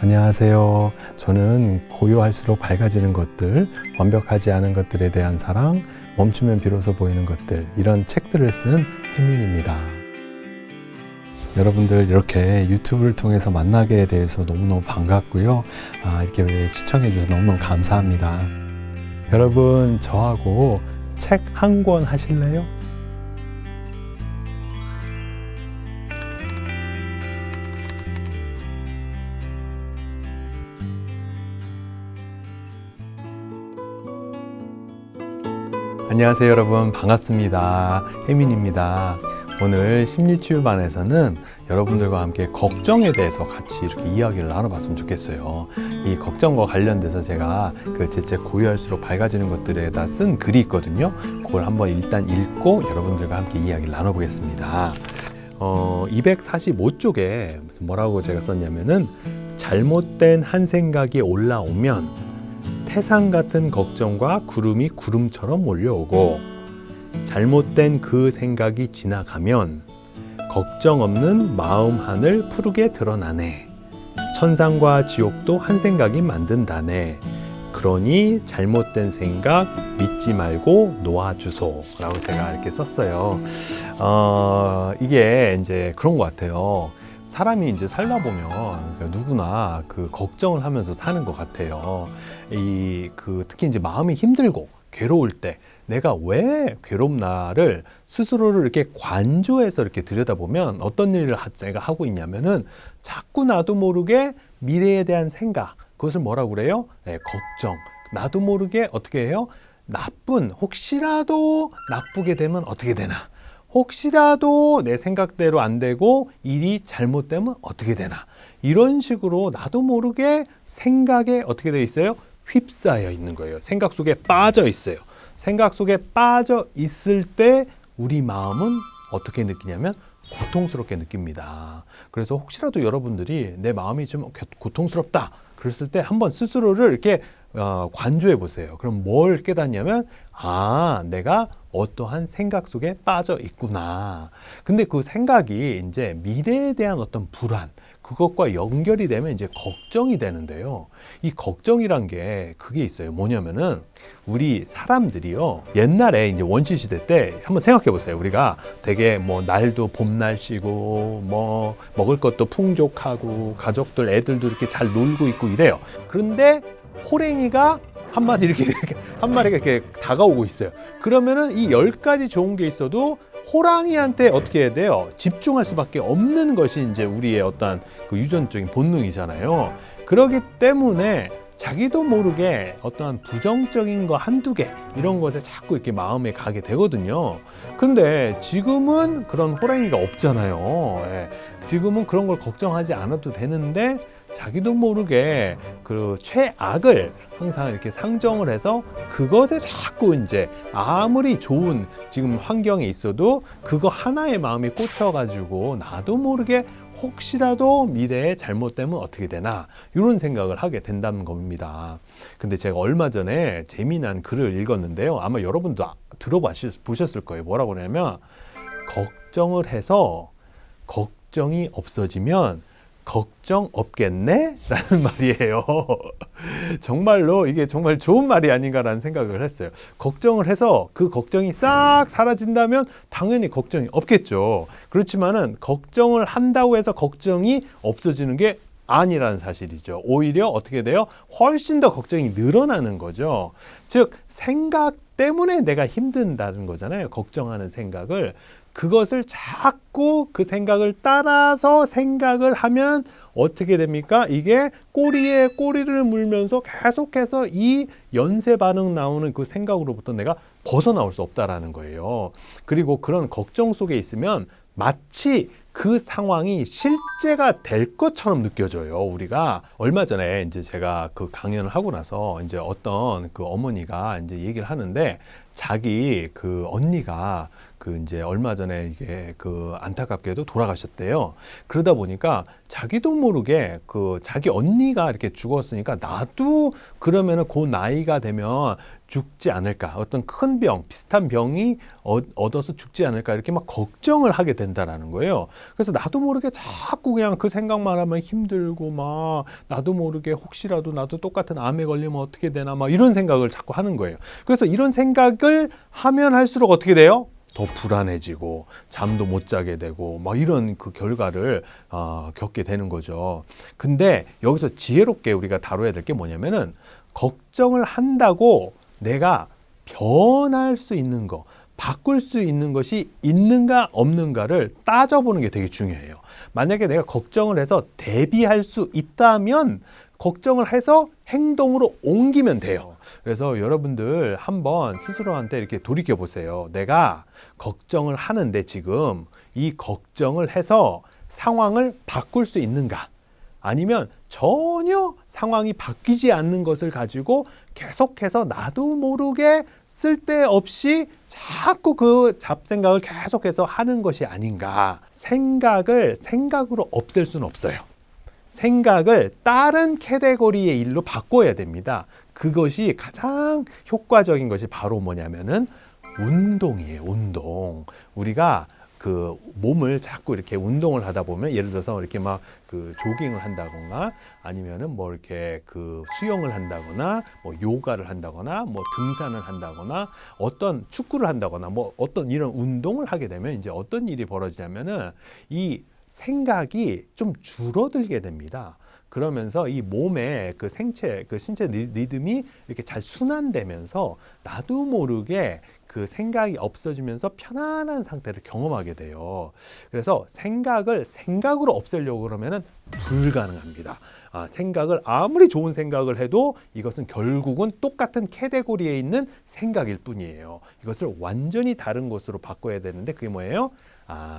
안녕하세요. 저는 고요할수록 밝아지는 것들, 완벽하지 않은 것들에 대한 사랑, 멈추면 비로소 보이는 것들, 이런 책들을 쓴 혜민입니다. 여러분들 이렇게 유튜브를 통해서 만나게 돼서 너무너무 반갑고요. 이렇게 시청해 주셔서 너무너무 감사합니다. 여러분, 저하고 책 한 권 하실래요? 안녕하세요 여러분, 반갑습니다. 혜민입니다. 오늘 심리치유반에서는 여러분들과 함께 걱정에 대해서 같이 이렇게 이야기를 나눠봤으면 좋겠어요. 이 걱정과 관련돼서 제가 제 책 고요할수록 밝아지는 것들에다 쓴 글이 있거든요. 그걸 한번 일단 읽고 여러분들과 함께 이야기를 나눠보겠습니다. 245쪽에 뭐라고 제가 썼냐면은, 잘못된 한 생각이 올라오면 태산 같은 걱정과 구름이 구름처럼 몰려오고, 잘못된 그 생각이 지나가면 걱정 없는 마음 하늘 푸르게 드러나네. 천상과 지옥도 한 생각이 만든다네. 그러니 잘못된 생각 믿지 말고 놓아주소 라고 제가 이렇게 썼어요. 이게 이제 그런 것 같아요. 사람이 이제 살다 보면 누구나 그 걱정을 하면서 사는 것 같아요. 특히 이제 마음이 힘들고 괴로울 때 내가 왜 괴롭나를 스스로를 이렇게 관조해서 이렇게 들여다보면 어떤 일을 내가 하고 있냐면은, 자꾸 나도 모르게 미래에 대한 생각, 그것을 뭐라고 그래요? 걱정. 나도 모르게 어떻게 해요? 혹시라도 나쁘게 되면 어떻게 되나? 혹시라도 내 생각대로 안 되고 일이 잘못되면 어떻게 되나? 이런 식으로 나도 모르게 생각에 어떻게 돼 있어요? 휩싸여 있는 거예요. 생각 속에 빠져 있어요. 생각 속에 빠져 있을 때 우리 마음은 어떻게 느끼냐면 고통스럽게 느낍니다. 그래서 혹시라도 여러분들이 내 마음이 좀 고통스럽다 그랬을 때 한번 스스로를 이렇게 관조해 보세요. 그럼 뭘 깨닫냐면, 내가 어떠한 생각 속에 빠져 있구나. 근데 그 생각이 이제 미래에 대한 어떤 불안, 그것과 연결이 되면 이제 걱정이 되는데요. 이 걱정이란 게 그게 있어요. 뭐냐면은, 우리 사람들이요, 옛날에 이제 원시 시대 때 한번 생각해 보세요. 우리가 되게 날도 봄 날씨고 먹을 것도 풍족하고 가족들 애들도 이렇게 잘 놀고 있고 이래요. 그런데 호랭이가 한 마리가 이렇게 다가오고 있어요. 그러면은 이 10가지 좋은 게 있어도 호랑이한테 어떻게 해야 돼요? 집중할 수밖에 없는 것이 이제 우리의 어떤 그 유전적인 본능이잖아요. 그렇기 때문에 자기도 모르게 어떠한 부정적인 거 한두 개 이런 것에 자꾸 이렇게 마음에 가게 되거든요. 근데 지금은 그런 호랑이가 없잖아요. 지금은 그런 걸 걱정하지 않아도 되는데, 자기도 모르게 그 최악을 항상 이렇게 상정을 해서 그것에 자꾸 이제 아무리 좋은 지금 환경에 있어도 그거 하나에 마음이 꽂혀가지고 나도 모르게 혹시라도 미래에 잘못되면 어떻게 되나, 이런 생각을 하게 된다는 겁니다. 근데 제가 얼마 전에 재미난 글을 읽었는데요. 아마 여러분도 들어보셨을 거예요. 뭐라고 그러냐면, 걱정을 해서 걱정이 없어지면 걱정 없겠네? 라는 말이에요. 정말로 이게 정말 좋은 말이 아닌가라는 생각을 했어요. 걱정을 해서 그 걱정이 싹 사라진다면 당연히 걱정이 없겠죠. 그렇지만은 걱정을 한다고 해서 걱정이 없어지는 게 아니라는 사실이죠. 오히려 어떻게 돼요? 훨씬 더 걱정이 늘어나는 거죠. 즉, 생각 때문에 내가 힘든다는 거잖아요. 걱정하는 생각을. 그것을 자꾸 그 생각을 따라서 생각을 하면 어떻게 됩니까? 이게 꼬리에 꼬리를 물면서 계속해서 이 연쇄 반응 나오는 그 생각으로부터 내가 벗어나올 수 없다라는 거예요. 그리고 그런 걱정 속에 있으면 마치 그 상황이 실제가 될 것처럼 느껴져요. 우리가 얼마 전에 이제 제가 그 강연을 하고 나서 이제 어떤 그 어머니가 이제 얘기를 하는데, 자기 그 언니가 이제 얼마 전에 이게 안타깝게도 돌아가셨대요. 그러다 보니까 자기도 모르게 자기 언니가 이렇게 죽었으니까 나도 그러면은 그 나이가 되면 죽지 않을까, 어떤 큰 병, 비슷한 병이 얻어서 죽지 않을까, 이렇게 막 걱정을 하게 된다라는 거예요. 그래서 나도 모르게 자꾸 그냥 그 생각만 하면 힘들고 막 나도 모르게 혹시라도 나도 똑같은 암에 걸리면 어떻게 되나 막 이런 생각을 자꾸 하는 거예요. 그래서 이런 생각을 하면 할수록 어떻게 돼요? 더 불안해지고 잠도 못 자게 되고 막 이런 그 결과를 겪게 되는 거죠. 근데 여기서 지혜롭게 우리가 다뤄야 될 게 뭐냐면은 걱정을 한다고 내가 변할 수 있는 거, 바꿀 수 있는 것이 있는가 없는가를 따져보는 게 되게 중요해요. 만약에 내가 걱정을 해서 대비할 수 있다면 걱정을 해서 행동으로 옮기면 돼요. 그래서 여러분들 한번 스스로한테 이렇게 돌이켜 보세요. 내가 걱정을 하는데 지금 이 걱정을 해서 상황을 바꿀 수 있는가? 아니면 전혀 상황이 바뀌지 않는 것을 가지고 계속해서 나도 모르게 쓸데없이 자꾸 그 잡생각을 계속해서 하는 것이 아닌가. 생각을 생각으로 없앨 수는 없어요. 생각을 다른 카테고리의 일로 바꿔야 됩니다. 그것이 가장 효과적인 것이 바로 뭐냐면은 운동이에요. 운동. 우리가 그 몸을 자꾸 이렇게 운동을 하다 보면 예를 들어서 이렇게 막 그 조깅을 한다거나 아니면은 뭐 이렇게 그 수영을 한다거나 뭐 요가를 한다거나 뭐 등산을 한다거나 어떤 축구를 한다거나 뭐 어떤 이런 운동을 하게 되면 이제 어떤 일이 벌어지냐면은 이 생각이 좀 줄어들게 됩니다. 그러면서 이 몸의 그 신체 리듬이 이렇게 잘 순환되면서 나도 모르게 그 생각이 없어지면서 편안한 상태를 경험하게 돼요. 그래서 생각을 생각으로 없애려고 그러면은 불가능합니다. 생각을 아무리 좋은 생각을 해도 이것은 결국은 똑같은 카테고리에 있는 생각일 뿐이에요. 이것을 완전히 다른 것으로 바꿔야 되는데 그게 뭐예요?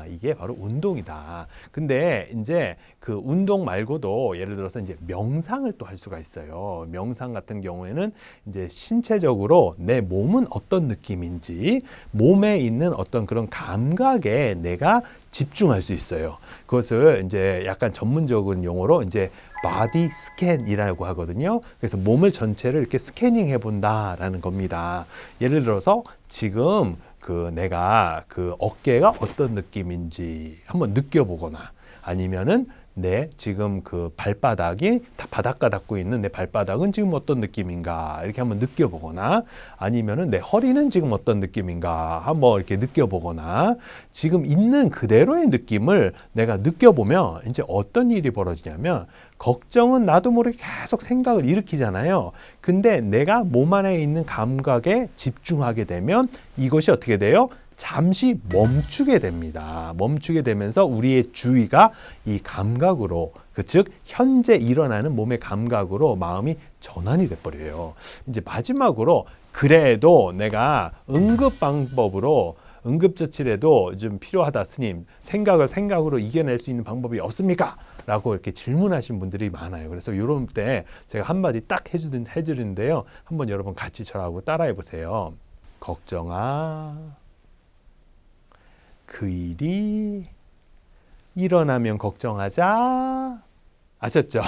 이게 바로 운동이다. 근데 이제 그 운동 말고도 예를 들어서 이제 명상을 또 할 수가 있어요. 명상 같은 경우에는 이제 신체적으로 내 몸은 어떤 느낌인지 몸에 있는 어떤 그런 감각에 내가 집중할 수 있어요. 그것을 이제 약간 전문적인 용어로 이제 바디 스캔이라고 하거든요. 그래서 몸을 전체를 이렇게 스캐닝 해본다라는 겁니다. 예를 들어서 지금 그 내가 그 어깨가 어떤 느낌인지 한번 느껴보거나 아니면은 내 지금 그 발바닥이 바닷가 닿고 있는 내 발바닥은 지금 어떤 느낌인가 이렇게 한번 느껴보거나 아니면은 내 허리는 지금 어떤 느낌인가 한번 이렇게 느껴보거나 지금 있는 그대로의 느낌을 내가 느껴보면 이제 어떤 일이 벌어지냐면 걱정은 나도 모르게 계속 생각을 일으키잖아요. 근데 내가 몸 안에 있는 감각에 집중하게 되면 이것이 어떻게 돼요? 잠시 멈추게 됩니다. 멈추게 되면서 우리의 주의가 이 감각으로, 즉 현재 일어나는 몸의 감각으로 마음이 전환이 돼버려요. 이제 마지막으로 그래도 내가 응급 방법으로 응급처치라도 좀 필요하다 스님, 생각을 생각으로 이겨낼 수 있는 방법이 없습니까? 라고 이렇게 질문하신 분들이 많아요. 그래서 이런 때 제가 한마디 딱 해주는데요. 한번 여러분 같이 저하고 따라해 보세요. 걱정아, 그 일이 일어나면 걱정하자. 아셨죠?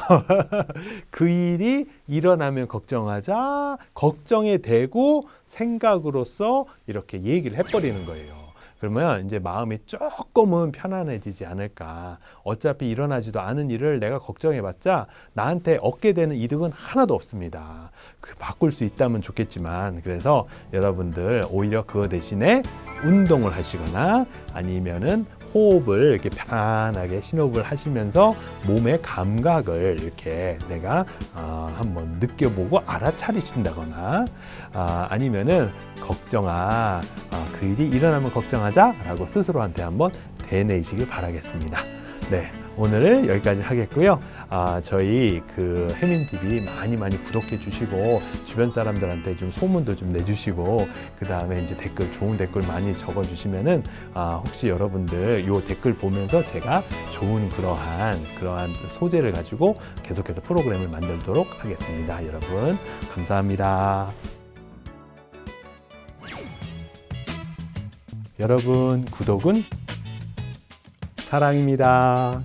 그 일이 일어나면 걱정하자. 걱정에 대고 생각으로서 이렇게 얘기를 해버리는 거예요. 그러면 이제 마음이 조금은 편안해지지 않을까. 어차피 일어나지도 않은 일을 내가 걱정해봤자 나한테 얻게 되는 이득은 하나도 없습니다. 바꿀 수 있다면 좋겠지만 그래서 여러분들 오히려 그거 대신에 운동을 하시거나 아니면은 호흡을 이렇게 편안하게 심호흡을 하시면서 몸의 감각을 이렇게 내가 한번 느껴보고 알아차리신다거나 아니면은 걱정아, 그 일이 일어나면 걱정하자라고 스스로한테 한번 되뇌시길 바라겠습니다. 네, 오늘 여기까지 하겠고요. 저희 그 해민TV 많이 구독해 주시고 주변 사람들한테 좀 소문도 좀 내주시고 그 다음에 이제 댓글 좋은 댓글 많이 적어 주시면은 혹시 여러분들 요 댓글 보면서 제가 좋은 그러한 소재를 가지고 계속해서 프로그램을 만들도록 하겠습니다. 여러분 감사합니다. 여러분 구독은 사랑입니다.